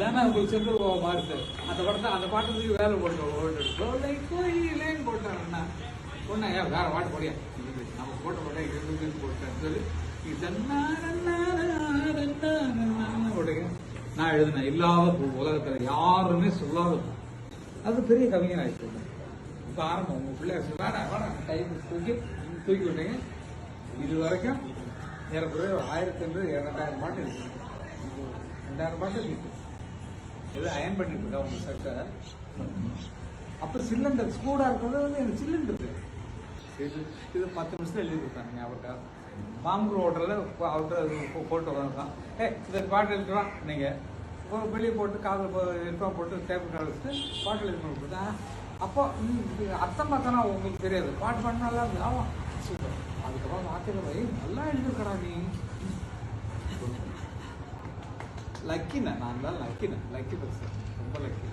இதானே உங்களுக்கு சென்று மாறுது அந்த படத்தை அந்த பாட்டுக்கு வேலை போட்டுலேன்னு போட்டாருண்ணா ஒன்றா ஏன் வேற பாட்டு போடியா நம்ம போட்டேன் போட்டேன் சொல்லி போட்டுங்க. நான் எழுதினேன் இல்லாத உலகத்தில் யாருமே சொல்லாத அது பெரிய கவிஞர் ஆயிடுச்சு. இப்போ ஆரம்பம் உங்கள் பிள்ளைய வேணா வேணா கை தூக்கி விட்டீங்க. இது வரைக்கும் ஏறக்குறைய 1000-2000 பாட்டு இருக்கு. 2000 பாட்டு இருக்கு. இது அயன் பண்ணிட்டு இருக்கா உங்க சட்டை. அப்போ சிலிண்டர் ஸ்கூடா இருக்கிறது வந்து எனக்கு சிலிண்டர் இது 10 நிமிஷத்துல எழுதி கொடுத்தாங்க. அவர்கிட்ட மாம்பூர் ஹோட்டலில் அவர்கிட்ட போட்டு வந்தான். இந்த பாட்டு எழுதுவா நீங்கள் வெளியே போட்டு காதில் ஹெட்ஃபோன் போட்டு டேபிள் கழிச்சிட்டு பாட்டு எழுதி கொடுத்தா. அப்போ அர்த்தம் பார்த்தனா உங்களுக்கு தெரியாது. பாட்டு பண்ண நல்லா இருந்தது. ஆமாம் சூப்பர். அதுக்கப்புறம் வார்த்தையில் போய் நல்லா எழுதிருக்கடா நீ. லக்கிண்ணா நான் தான் லக்கி பர்சன் ரொம்ப லக்கி.